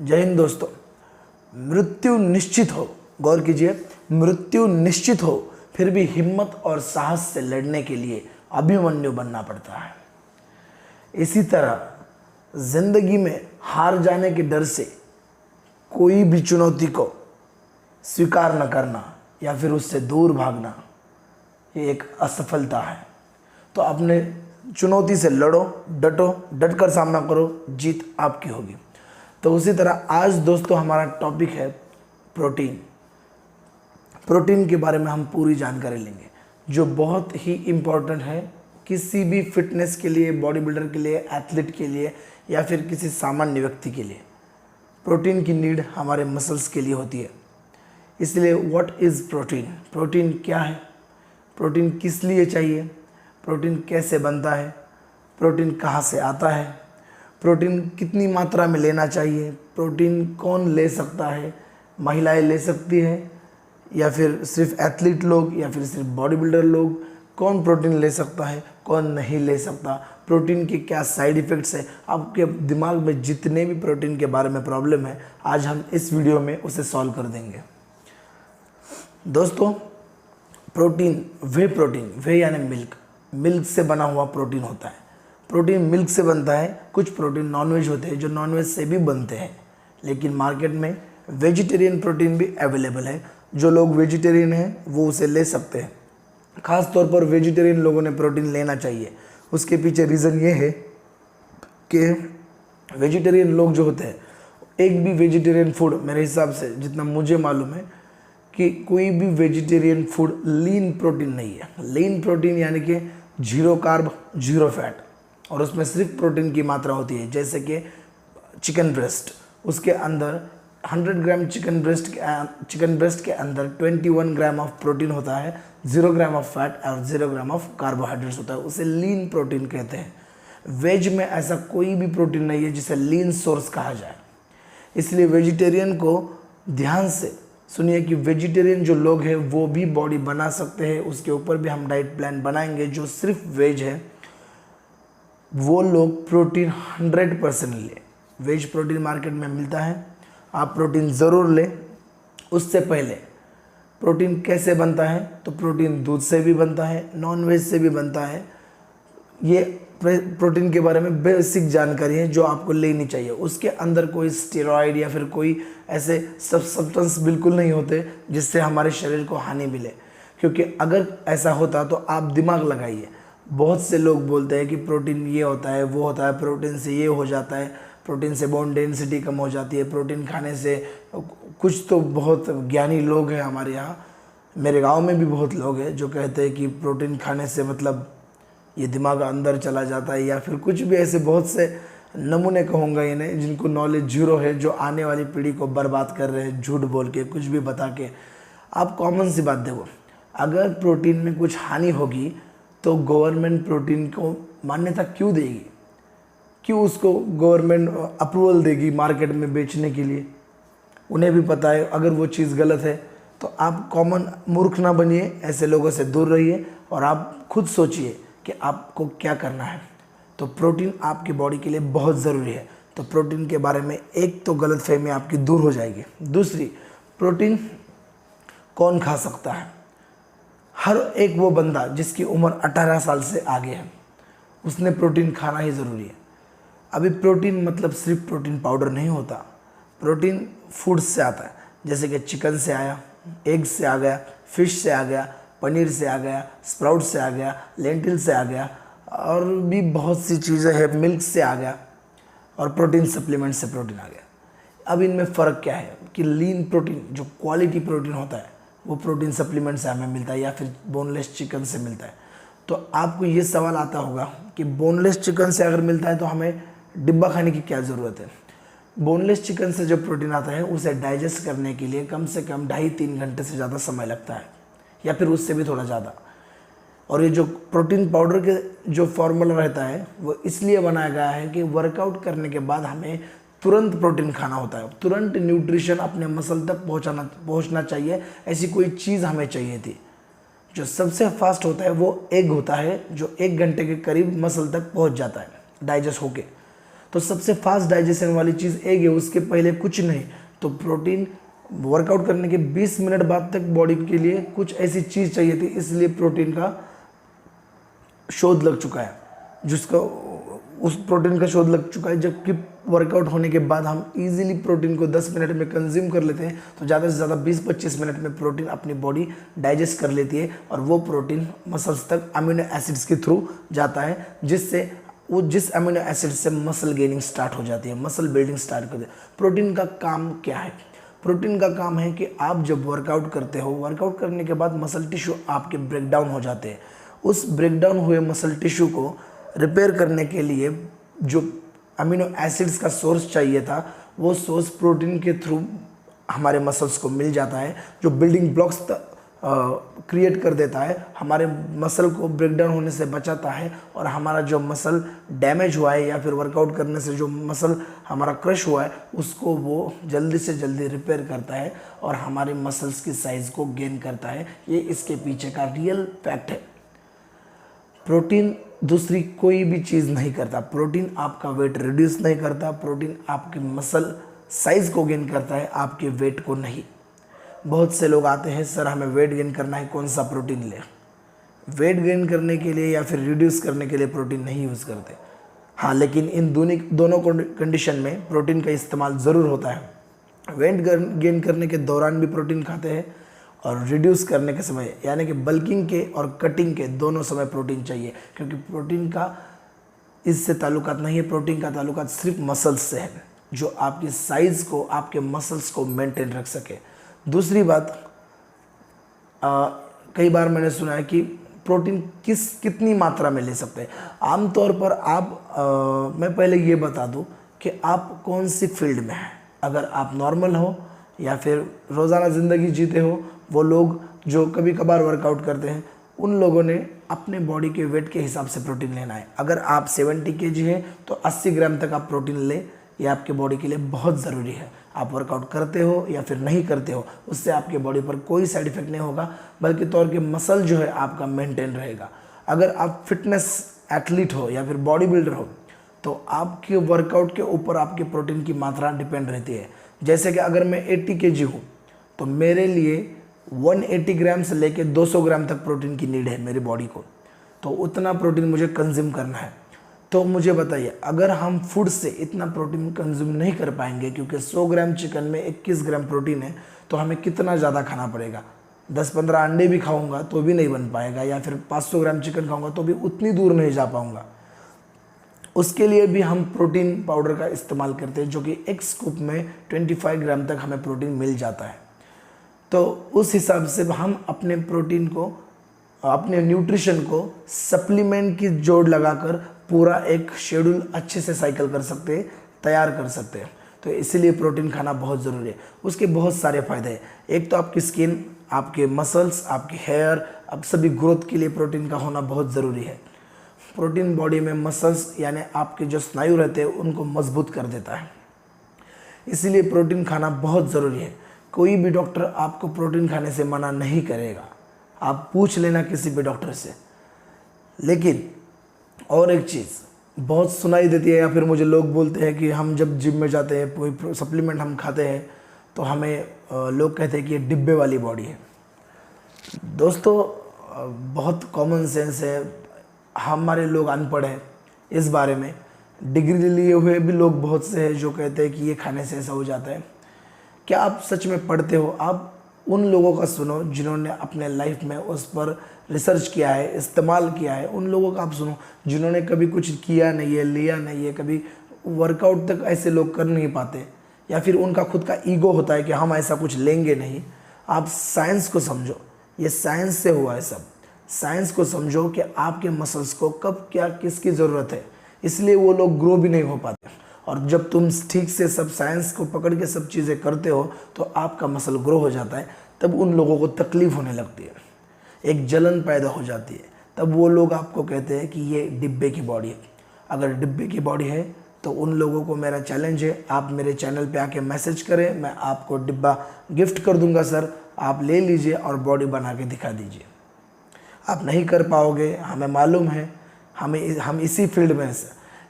जय हिंद दोस्तों। मृत्यु निश्चित हो, गौर कीजिए, मृत्यु निश्चित हो फिर भी हिम्मत और साहस से लड़ने के लिए अभिमन्यु बनना पड़ता है। इसी तरह जिंदगी में हार जाने के डर से कोई भी चुनौती को स्वीकार न करना या फिर उससे दूर भागना, ये एक असफलता है। तो अपने चुनौती से लड़ो, डटो, डटकर सामना करो, जीत आपकी होगी। तो उसी तरह आज दोस्तों हमारा टॉपिक है प्रोटीन। प्रोटीन के बारे में हम पूरी जानकारी लेंगे जो बहुत ही इम्पोर्टेंट है किसी भी फिटनेस के लिए, बॉडी बिल्डर के लिए, एथलीट के लिए या फिर किसी सामान्य व्यक्ति के लिए। प्रोटीन की नीड हमारे मसल्स के लिए होती है। इसलिए व्हाट इज़ प्रोटीन, प्रोटीन क्या है, प्रोटीन किस लिए चाहिए, प्रोटीन कैसे बनता है, प्रोटीन कहाँ से आता है, प्रोटीन कितनी मात्रा में लेना चाहिए, प्रोटीन कौन ले सकता है, महिलाएं ले सकती हैं या फिर सिर्फ एथलीट लोग या फिर सिर्फ बॉडी बिल्डर लोग, कौन प्रोटीन ले सकता है, कौन नहीं ले सकता, प्रोटीन के क्या साइड इफ़ेक्ट्स है। आपके दिमाग में जितने भी प्रोटीन के बारे में प्रॉब्लम है आज हम इस वीडियो में उसे सॉल्व कर देंगे। दोस्तों प्रोटीन वे यानी मिल्क से बना हुआ प्रोटीन होता है। प्रोटीन मिल्क से बनता है। कुछ प्रोटीन नॉनवेज होते हैं जो नॉनवेज से भी बनते हैं, लेकिन मार्केट में वेजिटेरियन प्रोटीन भी अवेलेबल है। जो लोग वेजिटेरियन हैं वो उसे ले सकते हैं। ख़ास तौर पर वेजिटेरियन लोगों ने प्रोटीन लेना चाहिए। उसके पीछे रीज़न ये है कि वेजिटेरियन लोग जो होते हैं, एक भी वेजिटेरियन फूड मेरे हिसाब से जितना मुझे मालूम है कि कोई भी वेजिटेरियन फूड लीन प्रोटीन नहीं है। लीन प्रोटीन यानी कि जीरो कार्ब, जीरो फैट, और उसमें सिर्फ प्रोटीन की मात्रा होती है। जैसे कि चिकन ब्रेस्ट, उसके अंदर 100 ग्राम चिकन ब्रेस्ट के अंदर 21 ग्राम ऑफ प्रोटीन होता है, 0 ग्राम ऑफ फैट और 0 ग्राम ऑफ कार्बोहाइड्रेट्स होता है। उसे लीन प्रोटीन कहते हैं। वेज में ऐसा कोई भी प्रोटीन नहीं है जिसे लीन सोर्स कहा जाए। इसलिए वेजिटेरियन को ध्यान से सुनिए कि वेजिटेरियन जो लोग हैं वो भी बॉडी बना सकते हैं। उसके ऊपर भी हम डाइट प्लान बनाएंगे। जो सिर्फ वेज है वो लोग प्रोटीन 100% ले। वेज प्रोटीन मार्केट में मिलता है, आप प्रोटीन ज़रूर लें। उससे पहले प्रोटीन कैसे बनता है, तो प्रोटीन दूध से भी बनता है, नॉन वेज से भी बनता है। ये प्रोटीन के बारे में बेसिक जानकारी है जो आपको लेनी चाहिए। उसके अंदर कोई स्टेरॉइड या फिर कोई ऐसे सब्सटेंस बिल्कुल नहीं होते जिससे हमारे शरीर को हानि मिले, क्योंकि अगर ऐसा होता तो आप दिमाग लगाइए। बहुत से लोग बोलते हैं कि प्रोटीन ये होता है, वो होता है, प्रोटीन से ये हो जाता है, प्रोटीन से बोन डेंसिटी कम हो जाती है, प्रोटीन खाने से कुछ तो बहुत ज्ञानी लोग हैं हमारे यहाँ, मेरे गांव में भी बहुत लोग हैं जो कहते हैं कि प्रोटीन खाने से मतलब ये दिमाग अंदर चला जाता है, या फिर कुछ भी ऐसे बहुत से नमूने कहूँगा इन्हें जिनको नॉलेज जीरो है, जो आने वाली पीढ़ी को बर्बाद कर रहे हैं झूठ बोल के, कुछ भी बता के। आप कॉमन सी बात देखो, अगर प्रोटीन में कुछ हानि होगी तो गवर्नमेंट प्रोटीन को मान्यता क्यों देगी, क्यों उसको गवर्नमेंट अप्रूवल देगी मार्केट में बेचने के लिए। उन्हें भी पता है अगर वो चीज़ गलत है। तो आप कॉमन मूर्ख ना बनिए, ऐसे लोगों से दूर रहिए और आप खुद सोचिए कि आपको क्या करना है। तो प्रोटीन आपकी बॉडी के लिए बहुत ज़रूरी है। तो प्रोटीन के बारे में एक तो गलतफहमी आपकी दूर हो जाएगी। दूसरी, प्रोटीन कौन खा सकता है? हर एक वो बंदा जिसकी उम्र 18 साल से आगे है उसने प्रोटीन खाना ही ज़रूरी है। अभी प्रोटीन मतलब सिर्फ प्रोटीन पाउडर नहीं होता। प्रोटीन फूड्स से आता है, जैसे कि चिकन से आया, एग से आ गया, फिश से आ गया, पनीर से आ गया, स्प्राउट से आ गया, लेंटिल से आ गया, और भी बहुत सी चीज़ें हैं, मिल्क से आ गया, और प्रोटीन सप्लीमेंट से प्रोटीन आ गया। अब इनमें फ़र्क क्या है कि लीन प्रोटीन जो क्वालिटी प्रोटीन होता है वो प्रोटीन सप्लीमेंट से हमें मिलता है या फिर बोनलेस चिकन से मिलता है। तो आपको ये सवाल आता होगा कि बोनलेस चिकन से अगर मिलता है तो हमें डिब्बा खाने की क्या ज़रूरत है। बोनलेस चिकन से जो प्रोटीन आता है उसे डाइजेस्ट करने के लिए कम से कम 2.5-3 घंटे से ज़्यादा समय लगता है, या फिर उससे भी थोड़ा ज़्यादा। और ये जो प्रोटीन पाउडर के जो फॉर्मूला रहता है वो इसलिए बनाया गया है कि वर्कआउट करने के बाद हमें तुरंत प्रोटीन खाना होता है, तुरंत न्यूट्रिशन अपने मसल तक पहुंचना चाहिए। ऐसी कोई चीज़ हमें चाहिए थी। जो सबसे फास्ट होता है वो एग होता है, जो 1 घंटे के करीब मसल तक पहुंच जाता है डाइजेस्ट होके। तो सबसे फास्ट डाइजेशन वाली चीज़ एग है, उसके पहले कुछ नहीं। तो प्रोटीन वर्कआउट करने के 20 मिनट बाद तक बॉडी के लिए कुछ ऐसी चीज़ चाहिए थी, इसलिए प्रोटीन का शोध लग चुका है, जिसका उस प्रोटीन का शोध लग चुका है। जबकि वर्कआउट होने के बाद हम इजीली प्रोटीन को 10 मिनट में कंज्यूम कर लेते हैं, तो ज़्यादा से ज़्यादा 20-25 मिनट में प्रोटीन अपनी बॉडी डाइजेस्ट कर लेती है और वो प्रोटीन मसल्स तक अमीनो एसिड्स के थ्रू जाता है, जिससे वो जिस अमीनो एसिड से मसल गेनिंग स्टार्ट हो जाती है, मसल बिल्डिंग स्टार्ट कर देती है। प्रोटीन का काम क्या है? प्रोटीन का काम है कि आप जब वर्कआउट करते हो, वर्कआउट करने के बाद मसल टिश्यू आपके ब्रेक डाउन हो जाते हैं। उस ब्रेक डाउन हुए मसल टिश्यू को रिपेयर करने के लिए जो अमीनो एसिड्स का सोर्स चाहिए था, वो सोर्स प्रोटीन के थ्रू हमारे मसल्स को मिल जाता है, जो बिल्डिंग ब्लॉक्स क्रिएट कर देता है, हमारे मसल को ब्रेकडाउन होने से बचाता है और हमारा जो मसल डैमेज हुआ है या फिर वर्कआउट करने से जो मसल हमारा क्रश हुआ है उसको वो जल्दी से जल्दी रिपेयर करता है और हमारे मसल्स की साइज़ को गेन करता है। ये इसके पीछे का रियल फैक्ट है। प्रोटीन दूसरी कोई भी चीज़ नहीं करता। प्रोटीन आपका वेट रिड्यूस नहीं करता, प्रोटीन आपके मसल साइज़ को गेन करता है, आपके वेट को नहीं। बहुत से लोग आते हैं, सर हमें वेट गेन करना है, कौन सा प्रोटीन लें? वेट गेन करने के लिए या फिर रिड्यूस करने के लिए प्रोटीन नहीं यूज़ करते। हाँ, लेकिन इन दोनों कंडीशन में प्रोटीन का इस्तेमाल ज़रूर होता है। वेट गेन करने के दौरान भी प्रोटीन खाते हैं और रिड्यूस करने के समय, यानी कि बल्किंग के और कटिंग के दोनों समय प्रोटीन चाहिए, क्योंकि प्रोटीन का इससे ताल्लुकात नहीं है। प्रोटीन का ताल्लुकात सिर्फ मसल्स से है, जो आपकी साइज़ को, आपके मसल्स को मेंटेन रख सके। दूसरी बात, कई बार मैंने सुना है कि प्रोटीन कितनी मात्रा में ले सकते हैं। आमतौर पर मैं पहले ये बता दूं कि आप कौन सी फील्ड में हैं। अगर आप नॉर्मल हो या फिर रोज़ाना ज़िंदगी जीते हो, वो लोग जो कभी कभार वर्कआउट करते हैं, उन लोगों ने अपने बॉडी के वेट के हिसाब से प्रोटीन लेना है। अगर आप 70 kg हैं तो 80 ग्राम तक आप प्रोटीन लें, ये आपके बॉडी के लिए बहुत ज़रूरी है। आप वर्कआउट करते हो या फिर नहीं करते हो, उससे आपके बॉडी पर कोई साइड इफेक्ट नहीं होगा, बल्कि तौर के मसल जो है आपका मेंटेन रहेगा। अगर आप फिटनेस एथलीट हो या फिर बॉडी बिल्डर हो, तो आपके वर्कआउट के ऊपर आपके प्रोटीन की मात्रा डिपेंड रहती है। जैसे कि अगर मैं 80 kg हूँ तो मेरे लिए 180 ग्राम से लेकर 200 ग्राम तक प्रोटीन की नीड है मेरी बॉडी को, तो उतना प्रोटीन मुझे कंज्यूम करना है। तो मुझे बताइए, अगर हम फूड से इतना प्रोटीन कंज्यूम नहीं कर पाएंगे, क्योंकि 100 ग्राम चिकन में 21 ग्राम प्रोटीन है, तो हमें कितना ज़्यादा खाना पड़ेगा? 10-15 अंडे भी खाऊंगा तो भी नहीं बन पाएगा, या फिर 500 ग्राम चिकन खाऊंगा तो भी उतनी दूर नहीं जा पाऊंगा। उसके लिए भी हम प्रोटीन पाउडर का इस्तेमाल करते हैं, जो कि एक स्कूप में 25 ग्राम तक हमें प्रोटीन मिल जाता है। तो उस हिसाब से हम अपने प्रोटीन को, अपने न्यूट्रिशन को सप्लीमेंट की जोड़ लगाकर पूरा एक शेड्यूल अच्छे से साइकिल कर सकते हैं, तैयार कर सकते हैं। तो इसीलिए प्रोटीन खाना बहुत ज़रूरी है। उसके बहुत सारे फ़ायदे हैं। एक तो आपकी स्किन, आपके मसल्स, आपके हेयर, अब सभी ग्रोथ के लिए प्रोटीन का होना बहुत ज़रूरी है। प्रोटीन बॉडी में मसल्स यानी आपके जो स्नायु रहते हैं उनको मजबूत कर देता है, इसीलिए प्रोटीन खाना बहुत ज़रूरी है। कोई भी डॉक्टर आपको प्रोटीन खाने से मना नहीं करेगा, आप पूछ लेना किसी भी डॉक्टर से। लेकिन और एक चीज़ बहुत सुनाई देती है, या फिर मुझे लोग बोलते हैं कि हम जब जिम में जाते हैं, कोई सप्लीमेंट हम खाते हैं, तो हमें लोग कहते हैं कि ये डिब्बे वाली बॉडी है। दोस्तों, बहुत कॉमन सेंस है, हमारे लोग अनपढ़ हैं इस बारे में। डिग्री लिए हुए भी लोग बहुत से हैं जो कहते हैं कि ये खाने से ऐसा हो जाता है। क्या आप सच में पढ़ते हो? आप उन लोगों का सुनो जिन्होंने अपने लाइफ में उस पर रिसर्च किया है, इस्तेमाल किया है। उन लोगों का आप सुनो जिन्होंने कभी कुछ किया नहीं है, लिया नहीं है, कभी वर्कआउट तक ऐसे लोग कर नहीं पाते, या फिर उनका खुद का ईगो होता है कि हम ऐसा कुछ लेंगे नहीं। आप साइंस को समझो, ये साइंस से हुआ है सब। साइंस को समझो कि आपके मसल्स को कब क्या किसकी ज़रूरत है, इसलिए वो लोग ग्रो भी नहीं हो पाते। और जब तुम ठीक से सब साइंस को पकड़ के सब चीज़ें करते हो तो आपका मसल ग्रो हो जाता है। तब उन लोगों को तकलीफ़ होने लगती है, एक जलन पैदा हो जाती है। तब वो लोग आपको कहते हैं कि ये डिब्बे की बॉडी है। अगर डिब्बे की बॉडी है तो उन लोगों को मेरा चैलेंज है, आप मेरे चैनल पे आके मैसेज करें, मैं आपको डिब्बा गिफ्ट कर दूंगा सर, आप ले लीजिए और बॉडी बना के दिखा दीजिए। आप नहीं कर पाओगे, हमें मालूम है, हम इसी फील्ड में हैं।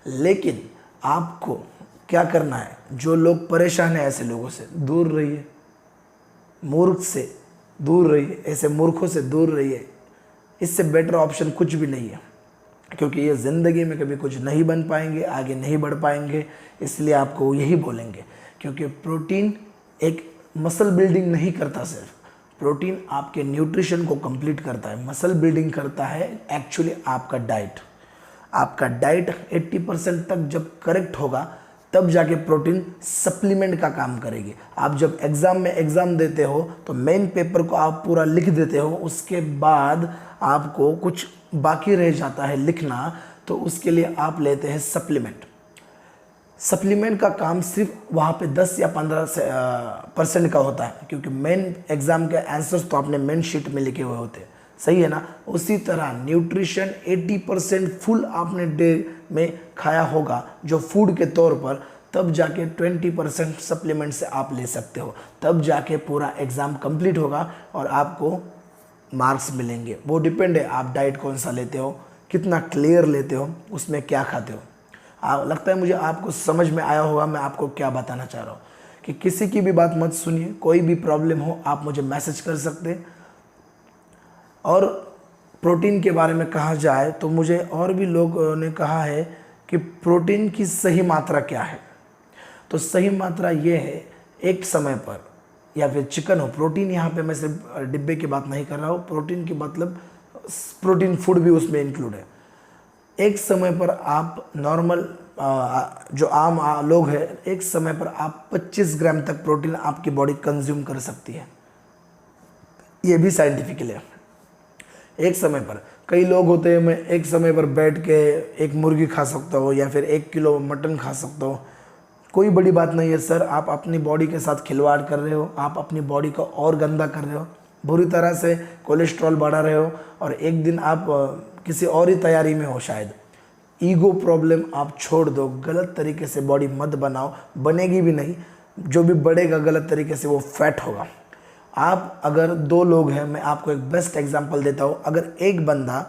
लेकिन आपको क्या करना है, जो लोग परेशान हैं ऐसे लोगों से दूर रहिए, मूर्ख से दूर रहिए, ऐसे मूर्खों से दूर रहिए। इससे बेटर ऑप्शन कुछ भी नहीं है, क्योंकि ये ज़िंदगी में कभी कुछ नहीं बन पाएंगे, आगे नहीं बढ़ पाएंगे। इसलिए आपको यही बोलेंगे, क्योंकि प्रोटीन एक मसल बिल्डिंग नहीं करता, सिर्फ प्रोटीन आपके न्यूट्रिशन को कंप्लीट करता है। मसल बिल्डिंग करता है एक्चुअली आपका डाइट। आपका डाइट 80% तक जब करेक्ट होगा तब जाके प्रोटीन सप्लीमेंट का काम करेगी। आप जब एग्ज़ाम देते हो तो मेन पेपर को आप पूरा लिख देते हो, उसके बाद आपको कुछ बाकी रह जाता है लिखना, तो उसके लिए आप लेते हैं सप्लीमेंट। सप्लीमेंट का काम सिर्फ वहाँ पे 10 या 15% का होता है, क्योंकि मेन एग्ज़ाम के आंसर्स तो आपने मेन शीट में लिखे हुए होते हैं, सही है ना। उसी तरह न्यूट्रिशन 80% फुल आपने डे में खाया होगा जो फूड के तौर पर, तब जाके 20% सप्लीमेंट से आप ले सकते हो, तब जाके पूरा एग्ज़ाम कंप्लीट होगा और आपको मार्क्स मिलेंगे। वो डिपेंड है आप डाइट कौन सा लेते हो, कितना क्लियर लेते हो, उसमें क्या खाते हो। लगता है मुझे आपको समझ में आया होगा मैं आपको क्या बताना चाह रहा हूँ। कि किसी की भी बात मत सुनिए, कोई भी प्रॉब्लम हो आप मुझे मैसेज कर सकते हैं। और प्रोटीन के बारे में कहा जाए तो मुझे और भी लोगों ने कहा है कि प्रोटीन की सही मात्रा क्या है। तो सही मात्रा ये है, एक समय पर या फिर चिकन हो, प्रोटीन यहाँ पे मैं सिर्फ डिब्बे की बात नहीं कर रहा हूँ, प्रोटीन की मतलब प्रोटीन फूड भी उसमें इंक्लूड है। एक समय पर आप नॉर्मल जो आम लोग हैं, एक समय पर आप 25 ग्राम तक प्रोटीन आपकी बॉडी कंज्यूम कर सकती है। ये भी साइंटिफिकली है। एक समय पर कई लोग होते हैं, मैं एक समय पर बैठ के एक मुर्गी खा सकता हूँ या फिर 1 किलो मटन खा सकता हूँ। कोई बड़ी बात नहीं है सर, आप अपनी बॉडी के साथ खिलवाड़ कर रहे हो, आप अपनी बॉडी को और गंदा कर रहे हो, बुरी तरह से कोलेस्ट्रॉल बढ़ा रहे हो, और एक दिन आप किसी और ही तैयारी में हो शायद। ईगो प्रॉब्लम आप छोड़ दो, गलत तरीके से बॉडी मत बनाओ, बनेगी भी नहीं। जो भी बढ़ेगा गलत तरीके से वो फैट होगा। आप अगर 2 लोग हैं, मैं आपको एक बेस्ट एग्जांपल देता हूँ। अगर एक बंदा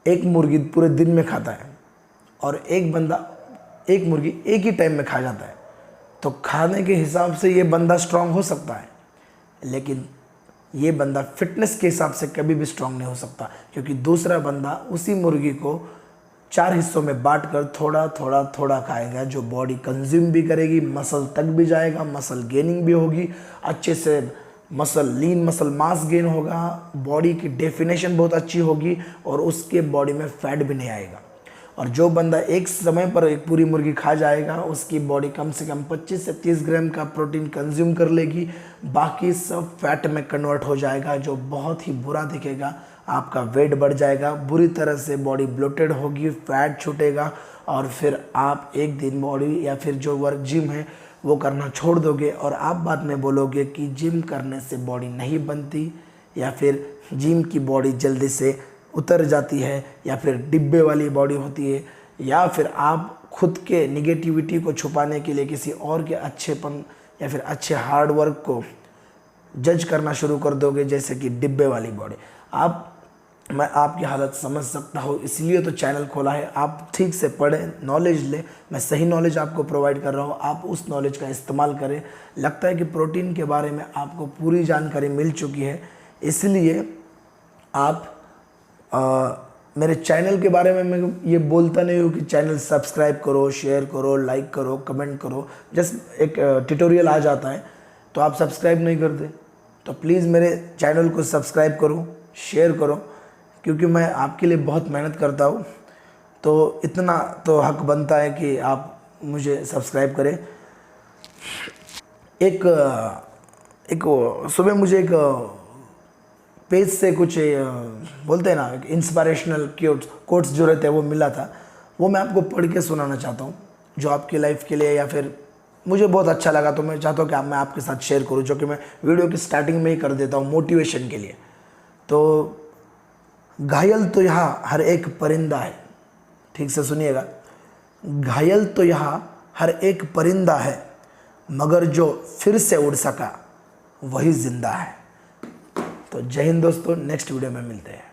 एक मुर्गी पूरे दिन में खाता है और एक बंदा एक मुर्गी एक ही टाइम में खा जाता है, तो खाने के हिसाब से ये बंदा स्ट्रांग हो सकता है, लेकिन ये बंदा फिटनेस के हिसाब से कभी भी स्ट्रांग नहीं हो सकता, क्योंकि दूसरा बंदा उसी मुर्गी को 4 हिस्सों में बांटकर थोड़ा थोड़ा थोड़ा खाएगा, जो बॉडी कंज्यूम भी करेगी, मसल तक भी जाएगा, मसल गेनिंग भी होगी, अच्छे से लीन मसल मास गेन होगा, बॉडी की डेफिनेशन बहुत अच्छी होगी और उसके बॉडी में फैट भी नहीं आएगा। और जो बंदा एक समय पर एक पूरी मुर्गी खा जाएगा, उसकी बॉडी कम से कम 25 से 30 ग्राम का प्रोटीन कंज्यूम कर लेगी, बाकी सब फैट में कन्वर्ट हो जाएगा, जो बहुत ही बुरा दिखेगा। आपका वेट बढ़ जाएगा, बुरी तरह से बॉडी ब्लोटेड होगी, फैट छूटेगा, और फिर आप एक दिन बॉडी या फिर जो वर्क जिम है वो करना छोड़ दोगे, और आप बाद में बोलोगे कि जिम करने से बॉडी नहीं बनती, या फिर जिम की बॉडी जल्दी से उतर जाती है, या फिर डिब्बे वाली बॉडी होती है, या फिर आप खुद के निगेटिविटी को छुपाने के लिए किसी और के अच्छेपन या फिर अच्छे हार्ड वर्क को जज करना शुरू कर दोगे, जैसे कि डिब्बे वाली बॉडी। मैं आपकी हालत समझ सकता हूँ, इसलिए तो चैनल खोला है। आप ठीक से पढ़ें, नॉलेज लें, मैं सही नॉलेज आपको प्रोवाइड कर रहा हूँ, आप उस नॉलेज का इस्तेमाल करें। लगता है कि प्रोटीन के बारे में आपको पूरी जानकारी मिल चुकी है, इसलिए आप मेरे चैनल के बारे में मैं ये बोलता नहीं हूँ कि चैनल सब्सक्राइब करो, शेयर करो, लाइक करो, कमेंट करो। जस्ट एक ट्यूटोरियल आ जाता है तो आप सब्सक्राइब नहीं करते, तो प्लीज़ मेरे चैनल को सब्सक्राइब करो, शेयर करो, क्योंकि मैं आपके लिए बहुत मेहनत करता हूँ, तो इतना तो हक बनता है कि आप मुझे सब्सक्राइब करें। एक सुबह मुझे एक पेज से कुछ बोलते हैं ना, इंस्पिरेशनल कोट्स जो रहते हैं वो मिला था, वो मैं आपको पढ़ के सुनाना चाहता हूँ, जो आपकी लाइफ के लिए या फिर मुझे बहुत अच्छा लगा, तो मैं चाहता हूँ कि मैं आपके साथ शेयर करूँ, जो कि मैं वीडियो की स्टार्टिंग में ही कर देता हूँ मोटिवेशन के लिए। तो घायल तो यहाँ हर एक परिंदा है, ठीक से सुनिएगा, घायल तो यहाँ हर एक परिंदा है, मगर जो फिर से उड़ सका वही जिंदा है। तो जय हिंद दोस्तों, नेक्स्ट वीडियो में मिलते हैं।